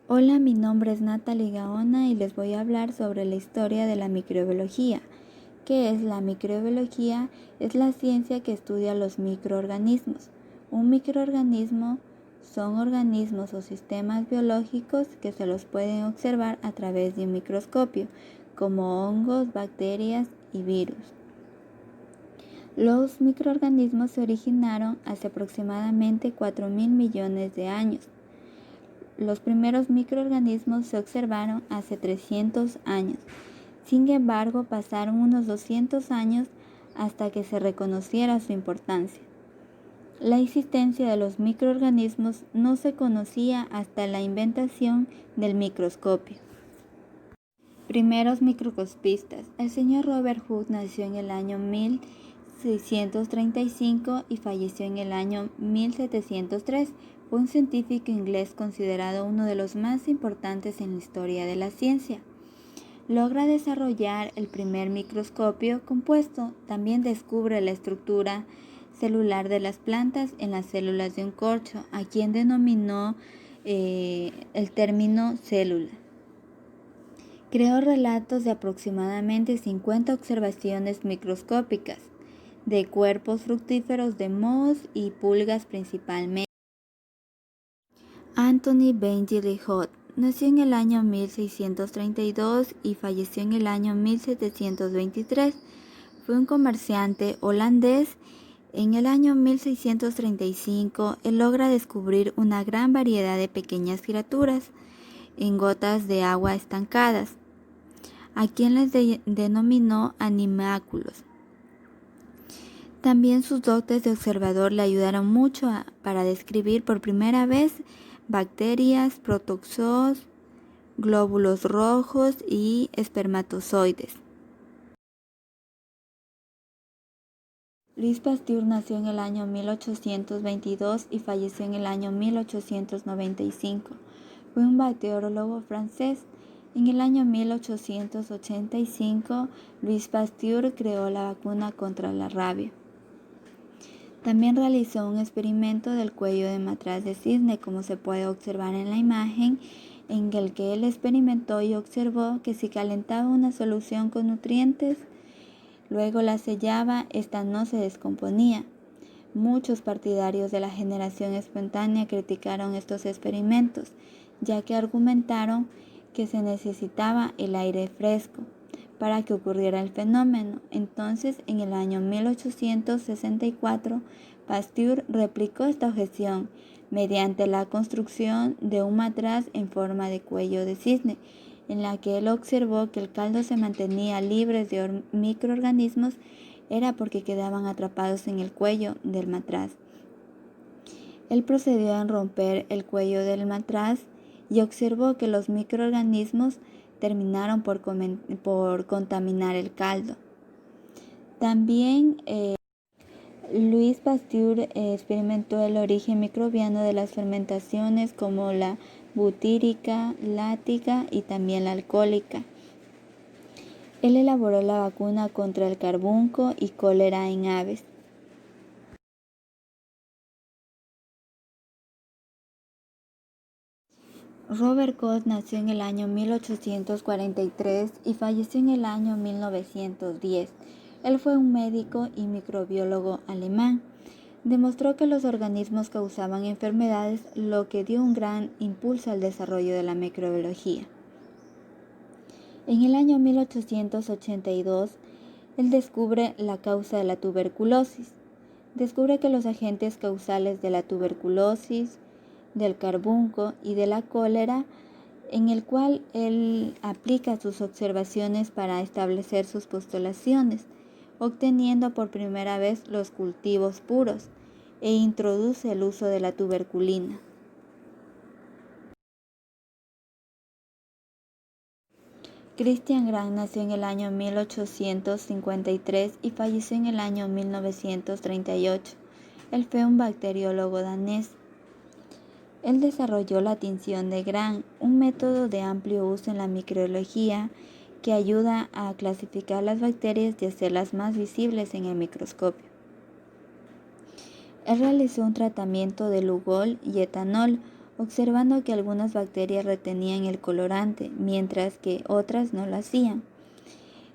Hola, mi nombre es Natalie Gaona y les voy a hablar sobre la historia de la microbiología. ¿Qué es la microbiología? Es la ciencia que estudia los microorganismos. Un microorganismo son organismos o sistemas biológicos que se los pueden observar a través de un microscopio, como hongos, bacterias y virus. Los microorganismos se originaron hace aproximadamente 4.000 millones de años. Los primeros microorganismos se observaron hace 300 años. Sin embargo, pasaron unos 200 años hasta que se reconociera su importancia. La existencia de los microorganismos no se conocía hasta la inventación del microscopio. Primeros microscopistas. El señor Robert Hooke nació en el año 1635 y falleció en el año 1703. Fue un científico inglés considerado uno de los más importantes en la historia de la ciencia. Logra desarrollar el primer microscopio compuesto. También descubre la estructura celular de las plantas en las células de un corcho, a quien denominó el término célula. Creó relatos de aproximadamente 50 observaciones microscópicas de cuerpos fructíferos de mohos y pulgas principalmente. Anthony Bentley Hot nació en el año 1632 y falleció en el año 1723. Fue un comerciante holandés. En el año 1635, él logra descubrir una gran variedad de pequeñas criaturas en gotas de agua estancadas, a quien les denominó animáculos. También sus dotes de observador le ayudaron mucho para describir por primera vez bacterias, protozoos, glóbulos rojos y espermatozoides. Louis Pasteur nació en el año 1822 y falleció en el año 1895. Fue un bacteriólogo francés. En el año 1885, Louis Pasteur creó la vacuna contra la rabia. También realizó un experimento del cuello de matraz de cisne, como se puede observar en la imagen, en el que él experimentó y observó que si calentaba una solución con nutrientes, luego la sellaba, esta no se descomponía. Muchos partidarios de la generación espontánea criticaron estos experimentos, ya que argumentaron que se necesitaba el aire fresco para que ocurriera el fenómeno. Entonces, en el año 1864, Pasteur replicó esta objeción mediante la construcción de un matraz en forma de cuello de cisne, en la que él observó que el caldo se mantenía libre de microorganismos, era porque quedaban atrapados en el cuello del matraz. Él procedió a romper el cuello del matraz y observó que los microorganismos terminaron por contaminar el caldo. También Louis Pasteur experimentó el origen microbiano de las fermentaciones como la butírica, láctica y también la alcohólica. Él elaboró la vacuna contra el carbunco y cólera en aves. Robert Koch nació en el año 1843 y falleció en el año 1910. Él fue un médico y microbiólogo alemán. Demostró que los organismos causaban enfermedades, lo que dio un gran impulso al desarrollo de la microbiología. En el año 1882, él descubre la causa de la tuberculosis. Descubre que los agentes causales de la tuberculosis, del carbunco y de la cólera, en el cual él aplica sus observaciones para establecer sus postulaciones, obteniendo por primera vez los cultivos puros e introduce el uso de la tuberculina. Christian Graham nació en el año 1853 y falleció en el año 1938. Él fue un bacteriólogo danés. Él desarrolló la tinción de Gram, un método de amplio uso en la microbiología que ayuda a clasificar las bacterias y hacerlas más visibles en el microscopio. Él realizó un tratamiento de Lugol y etanol, observando que algunas bacterias retenían el colorante, mientras que otras no lo hacían.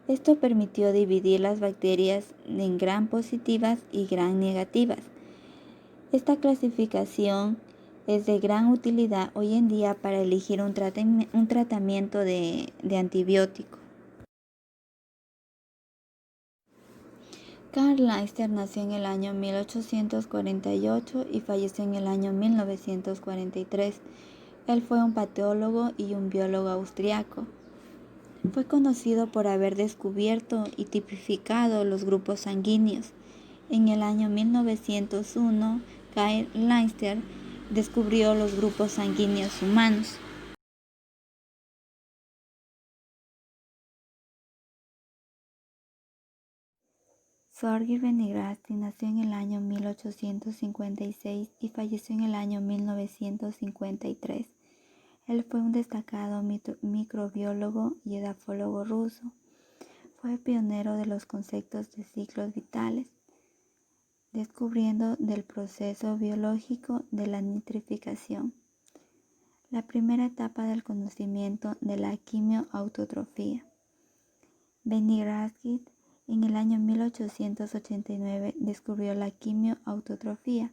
Esto permitió dividir las bacterias en gram positivas y gram negativas. Esta clasificación es de gran utilidad hoy en día para elegir un tratamiento de antibiótico. Karl Lister nació en el año 1848 y falleció en el año 1943. Él fue un patólogo y un biólogo austriaco. Fue conocido por haber descubierto y tipificado los grupos sanguíneos. En el año 1901, Karl Lister descubrió los grupos sanguíneos humanos. Georgi Benigrasti nació en el año 1856 y falleció en el año 1953. Él fue un destacado microbiólogo y edafólogo ruso. Fue pionero de los conceptos de ciclos vitales, descubriendo del proceso biológico de la nitrificación, la primera etapa del conocimiento de la quimioautotrofía. Benigrasti en el año 1889 descubrió la quimioautotrofía.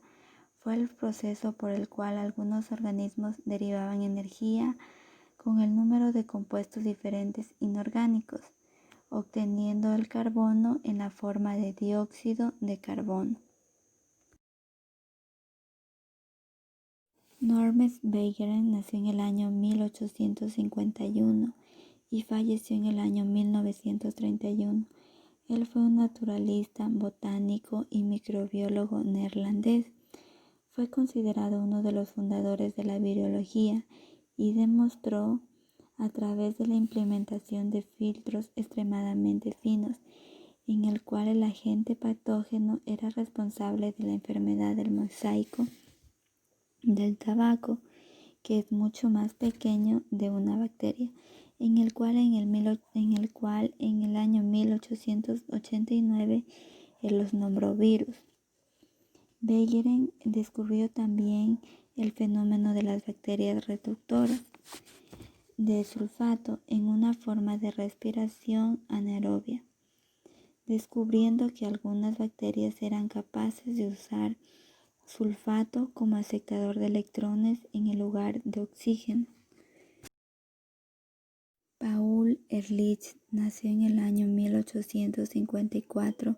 Fue el proceso por el cual algunos organismos derivaban energía con el número de compuestos diferentes inorgánicos, obteniendo el carbono en la forma de dióxido de carbono. Norman Wegener nació en el año 1851 y falleció en el año 1931. Él fue un naturalista, botánico y microbiólogo neerlandés. Fue considerado uno de los fundadores de la virología y demostró a través de la implementación de filtros extremadamente finos, en el cual el agente patógeno era responsable de la enfermedad del mosaico del tabaco, que es mucho más pequeño de una bacteria, en el cual en el año 1889 él los nombró virus. Wegener descubrió también el fenómeno de las bacterias reductoras de sulfato en una forma de respiración anaerobia, descubriendo que algunas bacterias eran capaces de usar sulfato como aceptador de electrones en el lugar de oxígeno. Paul Ehrlich nació en el año 1854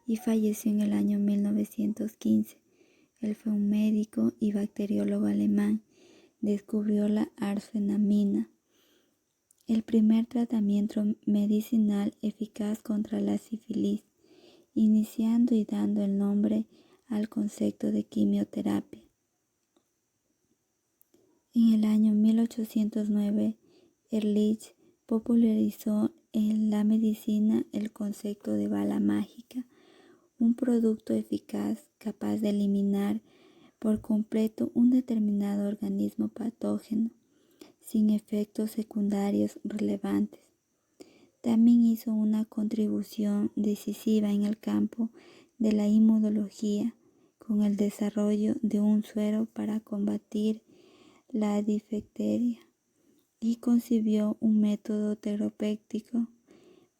y falleció en el año 1915. Él fue un médico y bacteriólogo alemán. Descubrió la arsenamina, el primer tratamiento medicinal eficaz contra la sífilis, iniciando y dando el nombre al concepto de quimioterapia. En el año 1809, Ehrlich popularizó en la medicina el concepto de bala mágica, un producto eficaz capaz de eliminar por completo un determinado organismo patógeno, sin efectos secundarios relevantes. También hizo una contribución decisiva en el campo de la inmunología, con el desarrollo de un suero para combatir la difteria, y concibió un método terapéutico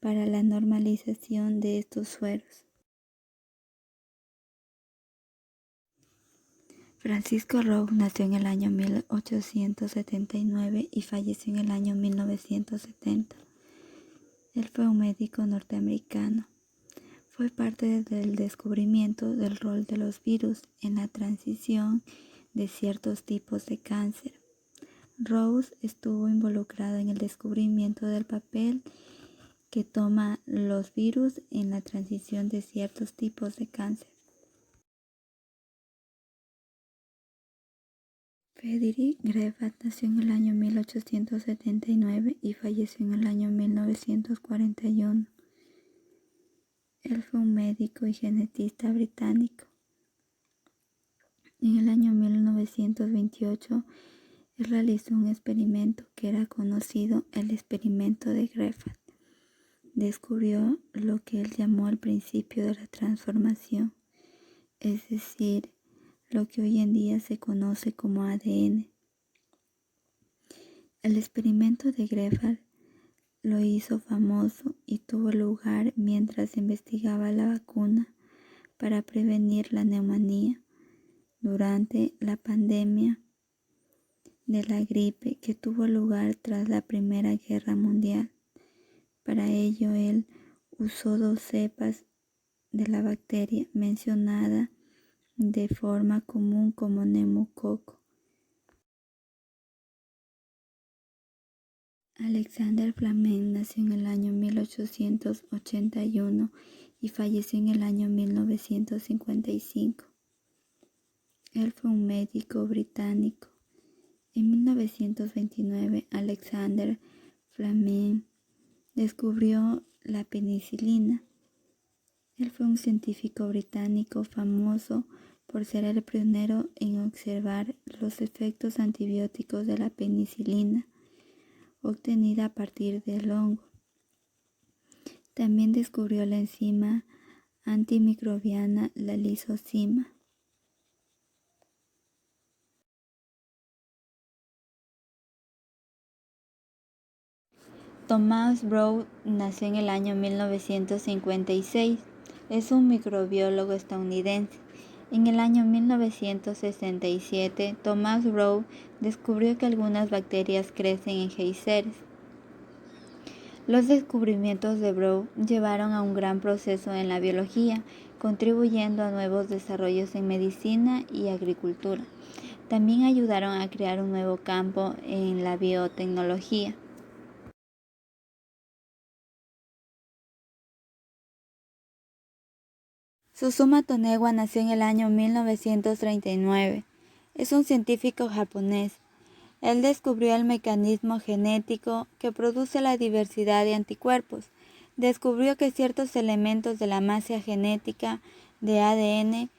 para la normalización de estos sueros. Francisco Roux nació en el año 1879 y falleció en el año 1970. Él fue un médico norteamericano. Fue parte del descubrimiento del rol de los virus en la transición de ciertos tipos de cáncer. Roux estuvo involucrado en el descubrimiento del papel que toman los virus en la transición de ciertos tipos de cáncer. Friedrich Greffat nació en el año 1879 y falleció en el año 1941. Él fue un médico y genetista británico. En el año 1928, él realizó un experimento que era conocido el experimento de Greffat. Descubrió lo que él llamó el principio de la transformación, es decir, lo que hoy en día se conoce como ADN. El experimento de Grefal lo hizo famoso y tuvo lugar mientras investigaba la vacuna para prevenir la neumonía durante la pandemia de la gripe que tuvo lugar tras la Primera Guerra Mundial. Para ello, él usó 2 cepas de la bacteria mencionada de forma común como neumococo. Alexander Fleming nació en el año 1881 y falleció en el año 1955. Él fue un médico británico. En 1929, Alexander Fleming descubrió la penicilina. Él fue un científico británico famoso por ser el pionero en observar los efectos antibióticos de la penicilina, obtenida a partir del hongo. También descubrió la enzima antimicrobiana, la lisozima. Thomas Brown nació en el año 1956. Es un microbiólogo estadounidense. En el año 1967, Thomas Brown descubrió que algunas bacterias crecen en géiseres. Los descubrimientos de Brown llevaron a un gran proceso en la biología, contribuyendo a nuevos desarrollos en medicina y agricultura. También ayudaron a crear un nuevo campo en la biotecnología. Susuma Tonewa nació en el año 1939. Es un científico japonés. Él descubrió el mecanismo genético que produce la diversidad de anticuerpos. Descubrió que ciertos elementos de la masa genética de ADN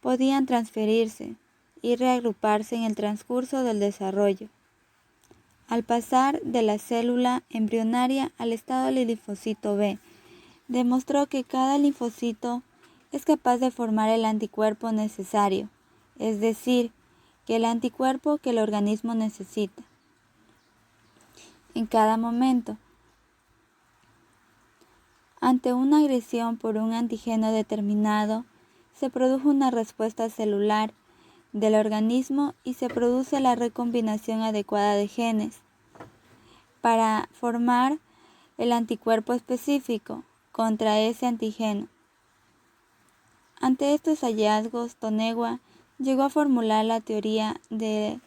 podían transferirse y reagruparse en el transcurso del desarrollo. Al pasar de la célula embrionaria al estado del linfocito B, demostró que cada linfocito es capaz de formar el anticuerpo necesario, es decir, que el anticuerpo que el organismo necesita en cada momento. Ante una agresión por un antígeno determinado, se produjo una respuesta celular del organismo y se produce la recombinación adecuada de genes para formar el anticuerpo específico contra ese antígeno. Ante estos hallazgos, Tonewa llegó a formular la teoría de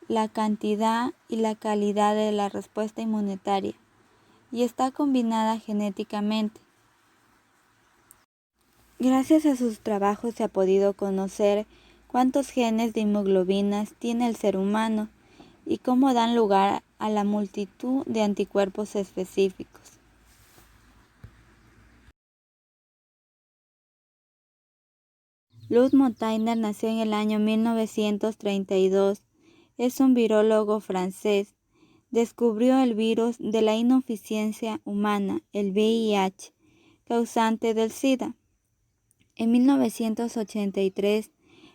la cantidad y la calidad de la respuesta inmunitaria, y está combinada genéticamente. Gracias a sus trabajos se ha podido conocer cuántos genes de inmunoglobulinas tiene el ser humano y cómo dan lugar a la multitud de anticuerpos específicos. Luz Montagnier nació en el año 1932. Es un virólogo francés. Descubrió el virus de la insuficiencia humana, el VIH, causante del SIDA. En 1983,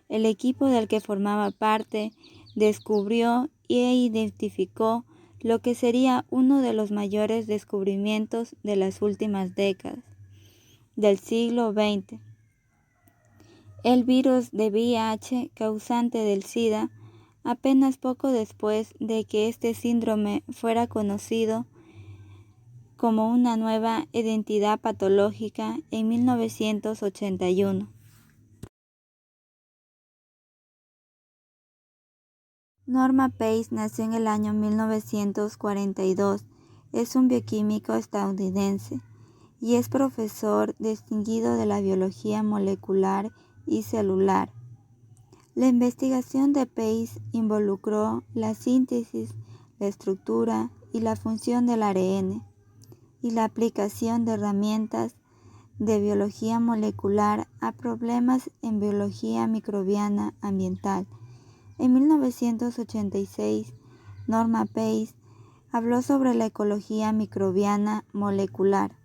el equipo del que formaba parte descubrió e identificó lo que sería uno de los mayores descubrimientos de las últimas décadas del siglo XX. El virus de VIH causante del SIDA, apenas poco después de que este síndrome fuera conocido como una nueva identidad patológica en 1981. Norma Pace nació en el año 1942. Es un bioquímico estadounidense y es profesor distinguido de la biología molecular y celular. La investigación de Pace involucró la síntesis, la estructura y la función del ARN y la aplicación de herramientas de biología molecular a problemas en biología microbiana ambiental. En 1986, Norma Pace habló sobre la ecología microbiana molecular.